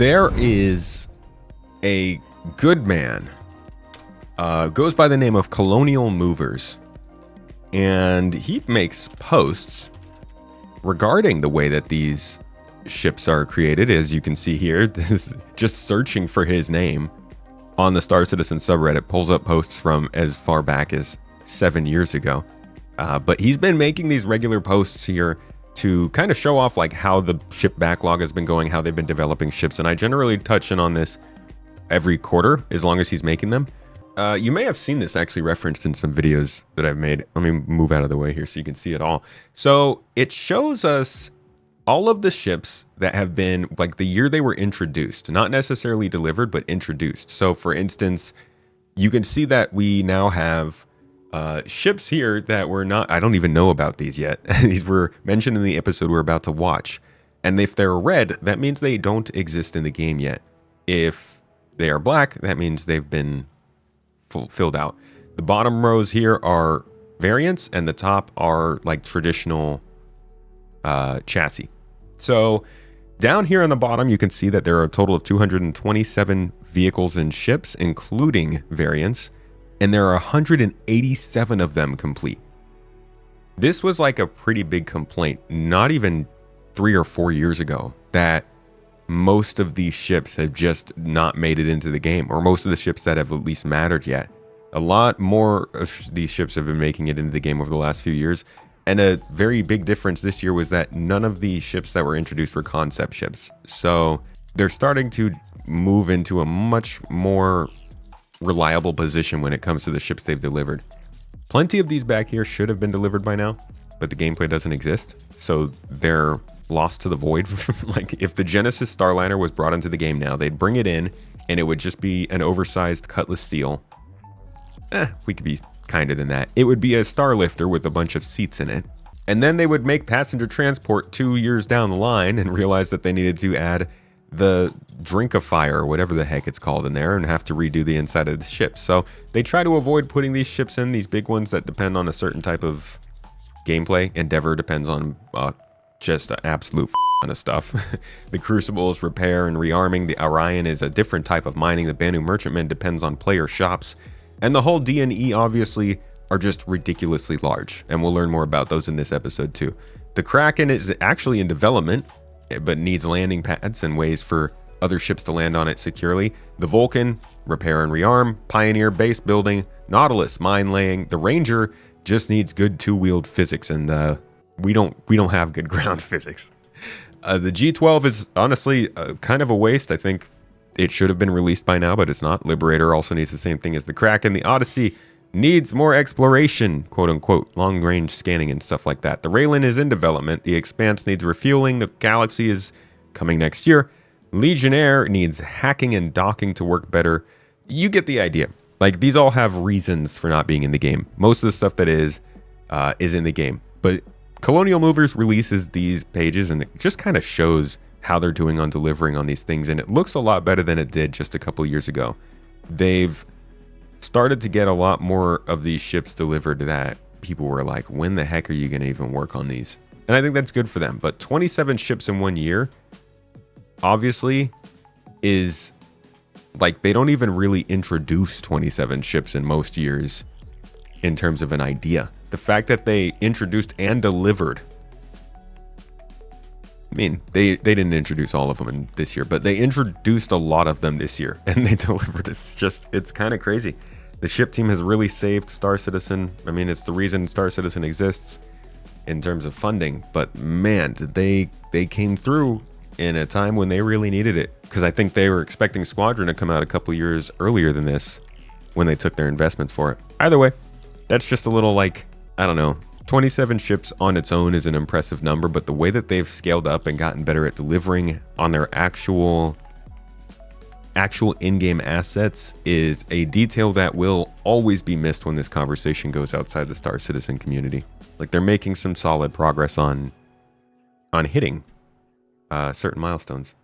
There is a good man, goes by the name of Colonial Movers, and he makes posts regarding the way that these ships are created. As you can see here, this is just searching for his name on the Star Citizen subreddit, pulls up posts from as far back as 7 years ago. But he's been making these regular posts here to kind of show off like how the ship backlog has been going, how they've been developing ships. And I generally touch in on this every quarter, as long as he's making them. You may have seen this actually referenced in some videos that I've made. Let me move out of the way here so you can see it all. So it shows us all of the ships that have been, like, the year they were introduced, not necessarily delivered, but introduced. So for instance, you can see that we now have ships here that were not, I don't even know about these yet. These were mentioned in the episode we're about to watch. And if they're red, that means they don't exist in the game yet. If they are black, that means they've been filled out. The bottom rows here are variants, and the top are like traditional chassis. So down here on the bottom, you can see that there are a total of 227 vehicles and ships, including variants, and there are 187 of them complete. This was like a pretty big complaint, not even 3 or 4 years ago, that most of these ships have just not made it into the game, or most of the ships that have at least mattered yet. A lot more of these ships have been making it into the game over the last few years. And a very big difference this year was that none of the ships that were introduced were concept ships. So they're starting to move into a much more reliable position when it comes to the ships they've delivered. Plenty of these back here should have been delivered by now, but the gameplay doesn't exist. So they're lost to the void. Like, if the Genesis Starliner was brought into the game now, they'd bring it in and it would just be an oversized Cutlass Steel. We could be kinder than that. It would be a Starlifter with a bunch of seats in it. And then they would make passenger transport 2 years down the line and realize that they needed to add the Drinkifier, or whatever the heck it's called, in there, and have to redo the inside of the ship. So they try to avoid putting these ships in, these big ones that depend on a certain type of gameplay. Endeavor depends on just an absolute ton of stuff. The Crucibles, repair and rearming. The Orion is a different type of mining. The Banu Merchantman depends on player shops. And the whole D&E obviously are just ridiculously large, and we'll learn more about those in this episode too. The Kraken is actually in development, but needs landing pads and ways for other ships to land on it securely. The Vulcan, repair and rearm. Pioneer, base building. Nautilus, mine laying. The Ranger just needs good two-wheeled physics, and we don't have good ground physics. The G12 is honestly kind of a waste. I think it should have been released by now, but it's not. Liberator also needs the same thing as the Kraken. The Odyssey needs more exploration, quote unquote, long range scanning and stuff like that. The Raylan is in development. The Expanse needs refueling. The Galaxy is coming next year. Legionnaire needs hacking and docking to work better. You get the idea. Like, these all have reasons for not being in the game. Most of the stuff that is in the game. But Colonial Movers releases these pages, and it just kind of shows how they're doing on delivering on these things, and it looks a lot better than it did just a couple years ago. They've started to get a lot more of these ships delivered that people were like, when the heck are you going to even work on these? And I think that's good for them. But 27 ships in 1 year obviously is like, they don't even really introduce 27 ships in most years in terms of an idea. The fact that they introduced and delivered, I mean, they didn't introduce all of them in this year, but they introduced a lot of them this year, and they delivered. It's kind of crazy. The ship team has really saved Star Citizen. I mean, it's the reason Star Citizen exists in terms of funding, but man, they came through in a time when they really needed it, because I think they were expecting Squadron to come out a couple years earlier than this when they took their investments for it. Either way, that's just a little, like, I don't know. 27 ships on its own is an impressive number, but the way that they've scaled up and gotten better at delivering on their actual in-game assets is a detail that will always be missed when this conversation goes outside the Star Citizen community. Like, they're making some solid progress on hitting certain milestones.